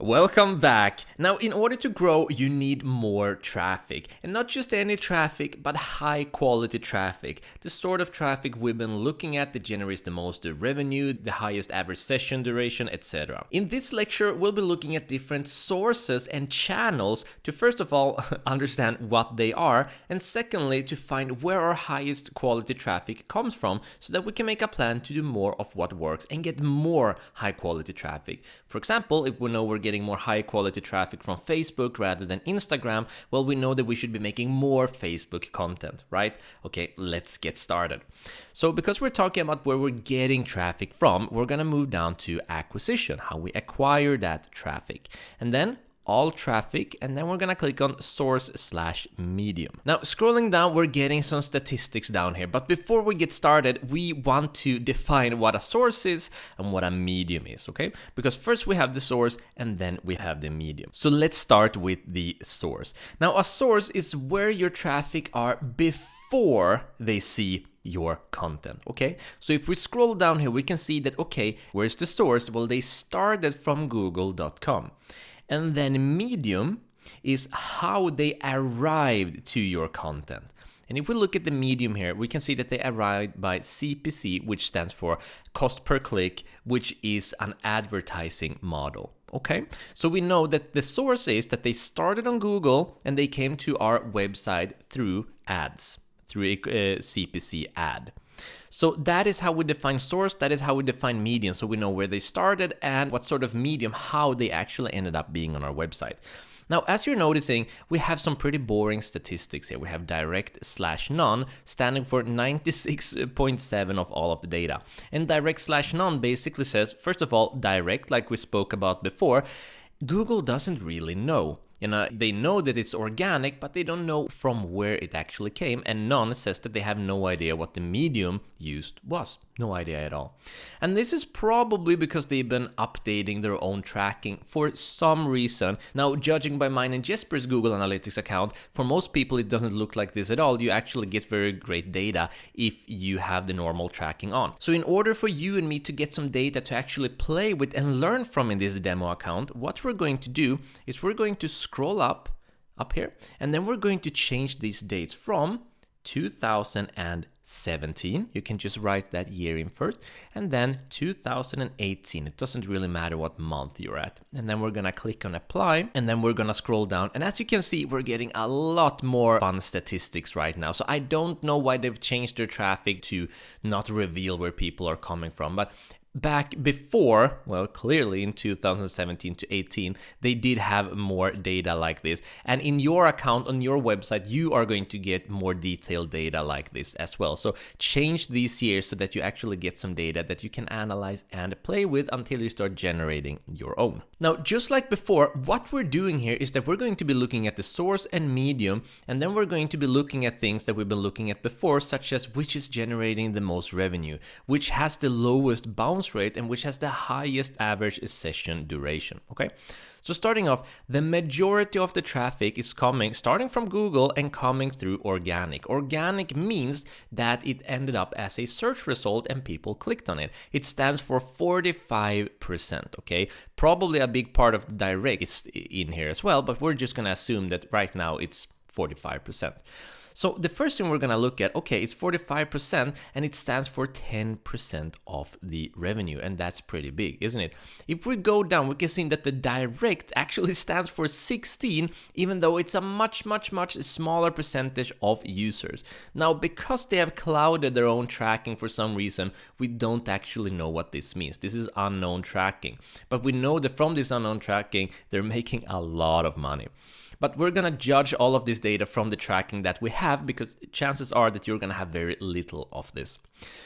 Welcome back. Now, in order to grow, you need more traffic. And not just any traffic, but high quality traffic. The sort of traffic we've been looking at that generates the most revenue, the highest average session duration, etc. In this lecture, we'll be looking at different sources and channels to first of all understand what they are, and secondly, to find where our highest quality traffic comes from so that we can make a plan to do more of what works and get more high quality traffic. For example, if we know we're getting more high quality traffic from Facebook rather than Instagram, well, we know that we should be making more Facebook content, right? Okay, let's get started. So because we're talking about where we're getting traffic from, we're gonna move down to acquisition, how we acquire that traffic. And then all traffic, and then we're gonna click on source/medium. Now, scrolling down, we're getting some statistics down here, but before we get started, we want to define what a source is and what a medium is, okay? Because first we have the source and then we have the medium. So let's start with the source. Now, a source is where your traffic are before they see your content, okay? So if we scroll down here, we can see that, okay, where's the source? Well, they started from google.com. And then medium is how they arrived to your content. And if we look at the medium here, we can see that they arrived by CPC, which stands for cost per click, which is an advertising model. Okay, so we know that the source is that they started on Google and they came to our website through ads, through a CPC ad. So that is how we define source, that is how we define medium, so we know where they started and what sort of medium, how they actually ended up being on our website. Now, as you're noticing, we have some pretty boring statistics here. We have direct/none standing for 96.7 of all of the data. And direct/none basically says, first of all, direct, like we spoke about before, Google doesn't really know. They know that it's organic, but they don't know from where it actually came, and none says that they have no idea what the medium used was. No idea at all. And this is probably because they've been updating their own tracking for some reason. Now, judging by mine and Jesper's Google Analytics account, for most people it doesn't look like this at all. You actually get very great data if you have the normal tracking on. So in order for you and me to get some data to actually play with and learn from in this demo account, what we're going to do is we're going to scroll up here, and then we're going to change these dates from 2017. You can just write that year in first, and then 2018. It doesn't really matter what month you're at. And then we're gonna click on apply, and then we're gonna scroll down. And as you can see, we're getting a lot more fun statistics right now. So I don't know why they've changed their traffic to not reveal where people are coming from, but back before, well, clearly in 2017 to 18, they did have more data like this. And in your account on your website, you are going to get more detailed data like this as well. So change these years so that you actually get some data that you can analyze and play with until you start generating your own. Now, just like before, what we're doing here is that we're going to be looking at the source and medium, and then we're going to be looking at things that we've been looking at before, such as which is generating the most revenue, which has the lowest bounce rate, and which has the highest average session duration, okay? So starting off, the majority of the traffic is starting from Google and coming through organic. Organic means that it ended up as a search result and people clicked on it. It stands for 45%, okay? Probably a big part of direct is in here as well, but we're just gonna assume that right now it's 45%. So the first thing we're gonna look at, okay, it's 45% and it stands for 10% of the revenue, and that's pretty big, isn't it? If we go down, we can see that the direct actually stands for 16, even though it's a much smaller percentage of users. Now, because they have clouded their own tracking for some reason, we don't actually know what this means. This is unknown tracking, but we know that from this unknown tracking, they're making a lot of money. But we're gonna judge all of this data from the tracking that we have, because chances are that you're gonna have very little of this.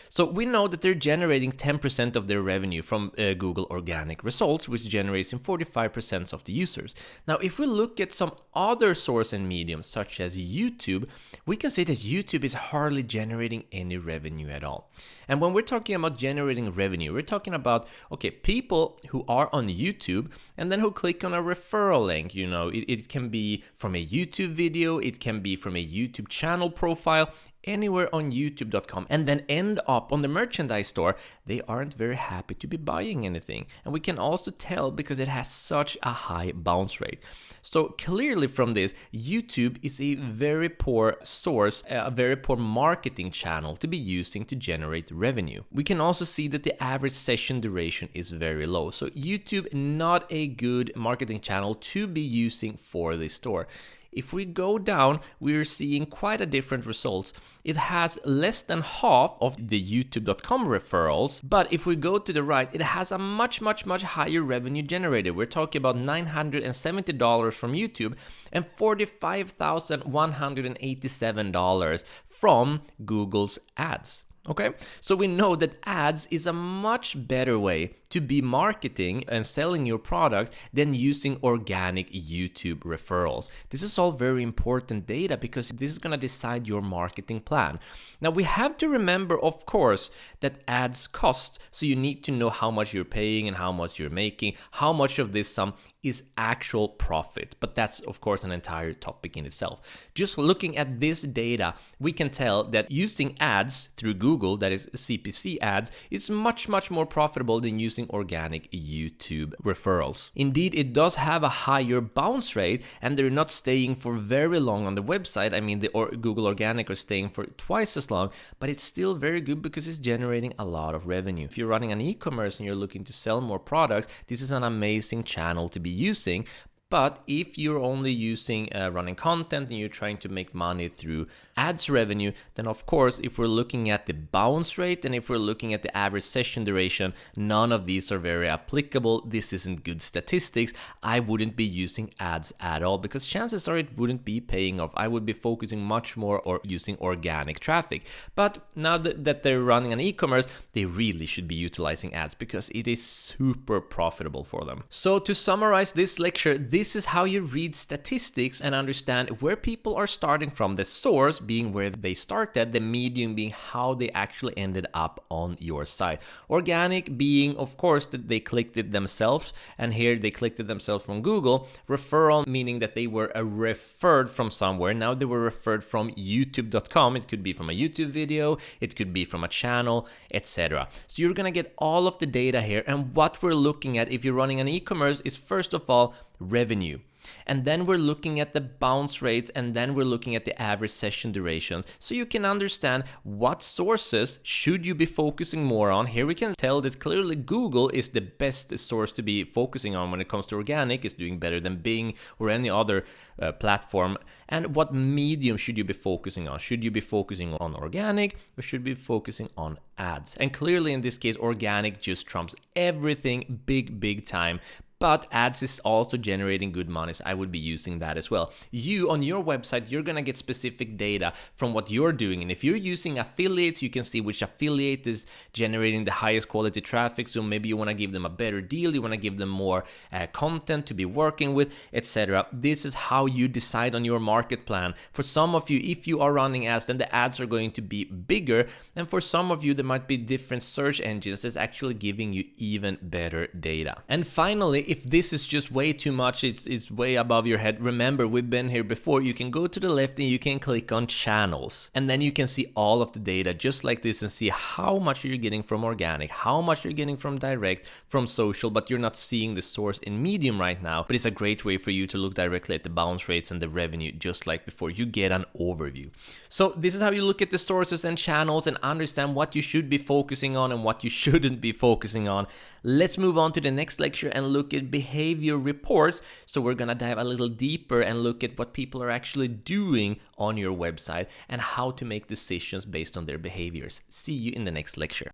So we know that they're generating 10% of their revenue from Google organic results, which generates in 45% of the users. Now, if we look at some other source and mediums, such as YouTube, we can see that YouTube is hardly generating any revenue at all. And when we're talking about generating revenue, we're talking about, okay, people who are on YouTube and then who click on a referral link. You know, it can be from a YouTube video, it can be from a YouTube channel profile. anywhere on youtube.com and then end up on the merchandise store, they aren't very happy to be buying anything. And we can also tell because it has such a high bounce rate. So clearly from this, YouTube is a very poor source, a very poor marketing channel to be using to generate revenue. We can also see that the average session duration is very low. So YouTube, not a good marketing channel to be using for this store. If we go down, we're seeing quite a different results. It has less than half of the youtube.com referrals, but if we go to the right, it has a much higher revenue generated. We're talking about $970 from YouTube and $45,187 from Google's ads. Okay, so we know that ads is a much better way to be marketing and selling your products than using organic YouTube referrals. This is all very important data because this is going to decide your marketing plan. Now we have to remember, of course, that ads cost. So you need to know how much you're paying and how much you're making, how much of this sum is actual profit. But that's, of course, an entire topic in itself. Just looking at this data, we can tell that using ads through Google, that is CPC ads, is much more profitable than using organic YouTube referrals. Indeed, it does have a higher bounce rate and they're not staying for very long on the website. I mean, the Google Organic are staying for twice as long, but it's still very good because it's generating a lot of revenue. If you're running an e-commerce and you're looking to sell more products, this is an amazing channel to be using. But if you're only using running content and you're trying to make money through ads revenue, then of course, if we're looking at the bounce rate and if we're looking at the average session duration, none of these are very applicable. This isn't good statistics. I wouldn't be using ads at all because chances are it wouldn't be paying off. I would be focusing much more or using organic traffic. But now that they're running an e-commerce, they really should be utilizing ads because it is super profitable for them. So to summarize this lecture, this is how you read statistics and understand where people are starting from, the source being where they started, the medium being how they actually ended up on your site. Organic being, of course, that they clicked it themselves, and here they clicked it themselves from Google. Referral meaning that they were referred from somewhere. Now they were referred from youtube.com. It could be from a YouTube video, it could be from a channel, etc. So you're gonna get all of the data here, and what we're looking at if you're running an e-commerce is first of all revenue. And then we're looking at the bounce rates, and then we're looking at the average session durations, so you can understand what sources should you be focusing more on. Here we can tell that clearly Google is the best source to be focusing on when it comes to organic. It's doing better than Bing or any other platform. And what medium should you be focusing on? Should you be focusing on organic or should you be focusing on ads? And clearly in this case, organic just trumps everything big time. But ads is also generating good money, so I would be using that as well. You, on your website, you're gonna get specific data from what you're doing. And if you're using affiliates, you can see which affiliate is generating the highest quality traffic. So maybe you wanna give them a better deal, you wanna give them more content to be working with, etc. This is how you decide on your market plan. For some of you, if you are running ads, then the ads are going to be bigger. And for some of you, there might be different search engines that's actually giving you even better data. And finally, if this is just way too much, it's way above your head, remember, we've been here before. You can go to the left and you can click on channels, and then you can see all of the data just like this and see how much you're getting from organic, how much you're getting from direct, from social, but you're not seeing the source in medium right now. But it's a great way for you to look directly at the bounce rates and the revenue just like before. You get an overview. So this is how you look at the sources and channels and understand what you should be focusing on and what you shouldn't be focusing on. Let's move on to the next lecture and look at behavior reports. So we're gonna dive a little deeper and look at what people are actually doing on your website and how to make decisions based on their behaviors. See you in the next lecture.